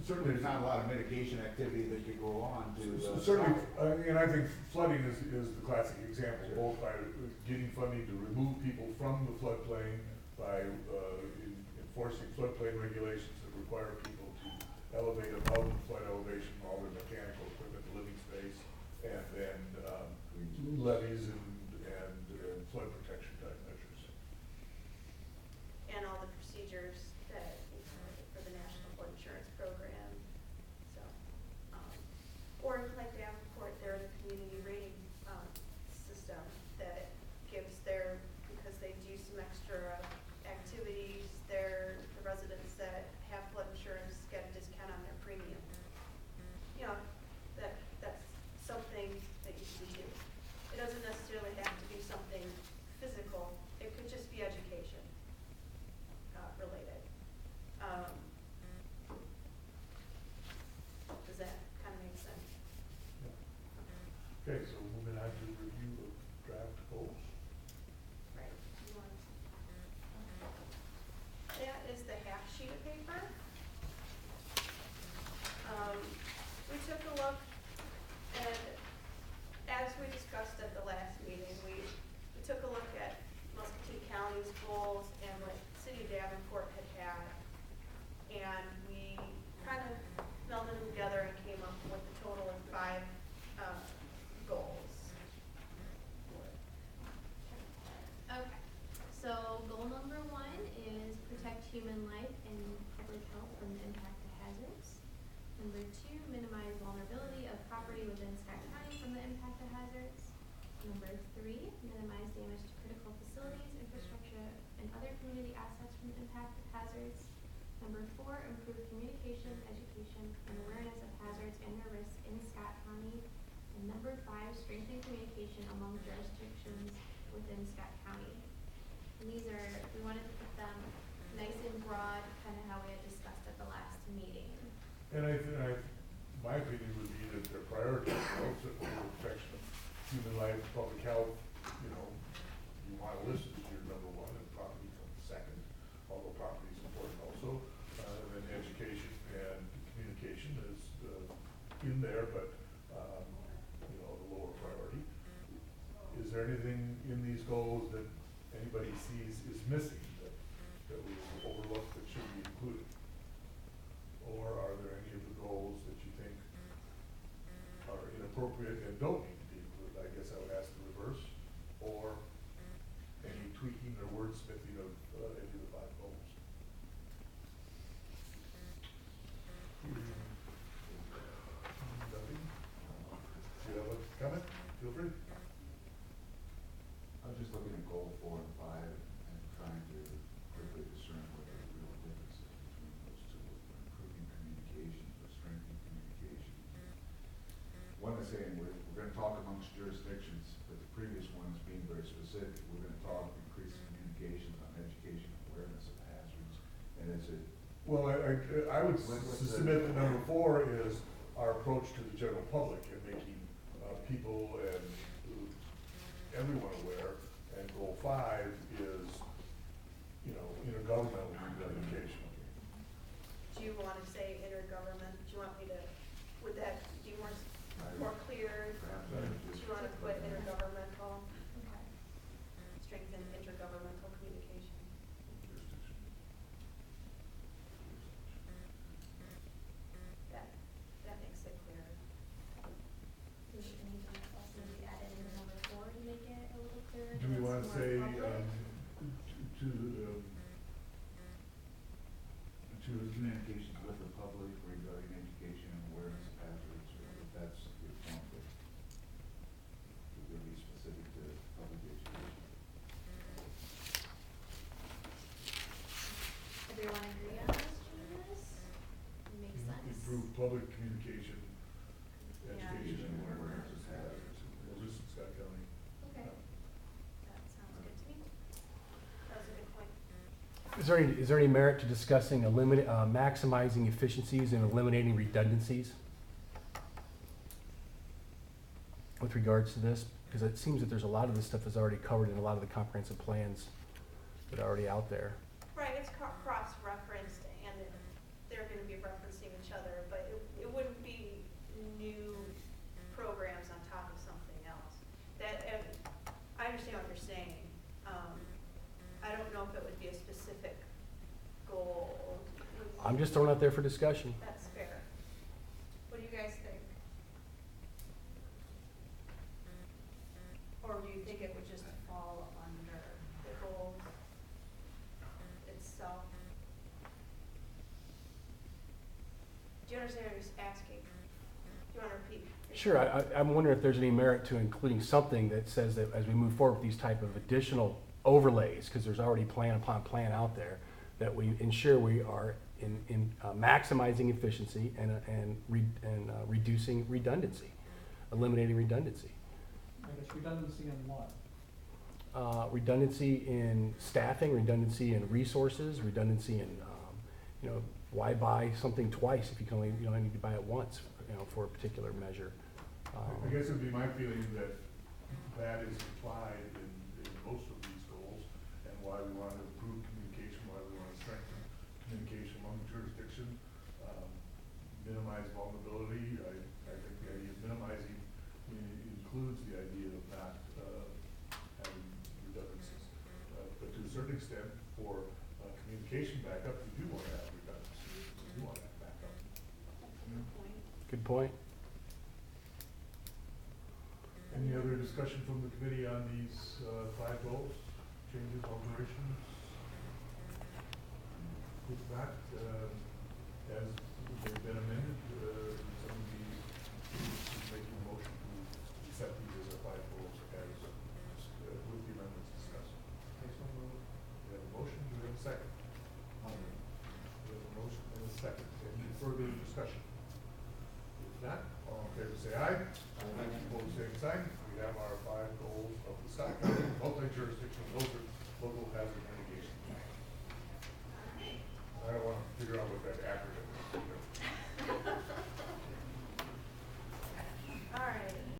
certainly there's not a lot of mitigation activity that could go on to. Certainly, and I think flooding is the classic example, both by getting funding to remove people from the floodplain, by enforcing floodplain regulations that require people to elevate above the flood elevation, all their mechanical equipment, living space, and then levees and flood protection type measures. And all the procedures that for the National Flood Insurance Program. So, or like Davenport, there's a community rating system that gives because they do some extra activities, the residents that have flood insurance get a discount on their premium. You know, that's something that you can do. It doesn't necessarily have to be something physical. It could just be education related. Does that kind of make sense? Yeah. Okay, so moving on to review of draft goals. Right. That is the half sheet of paper. We took a look, and as we discussed at the last meeting, we took a look at Muscatine County's goals and what City of Davenport had, and we kind of melded them together and came up with a total of 5 goals. Okay, so goal number 1 is protect human life and public health from the impact of hazards. Number 2, minimize vulnerability of property within Scott County from the impact of hazards. Number 3, minimize damage to critical facilities, infrastructure, and other community assets from the impact of hazards. Number 4, improve communication, education, and awareness of hazards and their risks in Scott County. And number 5, strengthen communication among jurisdictions within Scott County. And these are, we wanted to put them nice and broad, kind of how we had discussed at the last meeting. And my opinion would be that their priority is the protection of human life, public health. You know, you want to list as your number 1, and property comes second, although property is important also. And then education and communication is in there, but you know, the lower priority. Is there anything in these goals that anybody sees is missing that we overlooked that should be included? Or are there any of the goals that you think are inappropriate and don't need to be included? I guess I would ask the reverse. Or any tweaking or wordsmithing of any of the 5 goals? Nothing? Do you have a comment? Feel free. I was just looking at goal 4 and 5 and trying to quickly discern what the real difference is between those two. Improving communication, or strengthening communication. One is saying we're going to talk amongst jurisdictions, but the previous one is being very specific. We're going to talk increase communications on education and awareness of hazards. And it's a Well, I would submit that number 4 is our approach to the general public and making people and everyone aware, and goal 5 is, you know, intergovernmental communication. Do you want to say intergovernment? Do you want me to, would that be more clear? perhaps Do you want to put intergovernmental? Okay. Strengthen intergovernmental communication. That makes it clearer. Is there anything else that we added in number 4 to make it a little clearer? Do we want to More say public? to the communications with the public regarding education and awareness of hazards, or if that's your conflict. We're going to be specific to public education. Everyone agree on those changes? It makes sense. Improve public communication, Yeah. education, and Awareness awareness of of hazards. Well, this is Scott County. Okay. That sounds good to me. That was a good point. Is there any merit to discussing maximizing efficiencies and eliminating redundancies with regards to this? Because it seems that there's a lot of this stuff is already covered in a lot of the comprehensive plans that are already out there. Right, it's cross-referenced, and they're going to be referencing each other I'm just throwing out there for discussion. That's fair. What do you guys think? Or do you think it would just fall under the goals itself? Do you understand what I'm just asking? Do you want to repeat? Sure, I'm wondering if there's any merit to including something that says that as we move forward with these type of additional overlays, because there's already plan upon plan out there, that we ensure we are in maximizing efficiency and reducing redundancy, eliminating redundancy. I guess redundancy in what? Redundancy in staffing, redundancy in resources, redundancy in, why buy something twice if you can only, you only need to buy it once, for a particular measure. I guess it'd be my feeling that that is implied in most of these goals, and why we want to improve communication, why we want to strengthen communication among jurisdictions, minimize vulnerability. I think the idea of minimizing includes the idea of not having redundancies. But to a certain extent, for communication backup, you do want to have redundancy. You do want to have backup. Good point. Good point. Any other discussion from the committee on these 5 goals, changes, alterations? If not, as they've been amended, somebody is making a motion to accept these as our 5 goals as with the amendments discussed. We have a motion, do we have a second? We have a motion and a second. Any further discussion? If not, all in favor say aye. Opposed, same sign. We have our 5 goals of the Scott County multi-jurisdictional goals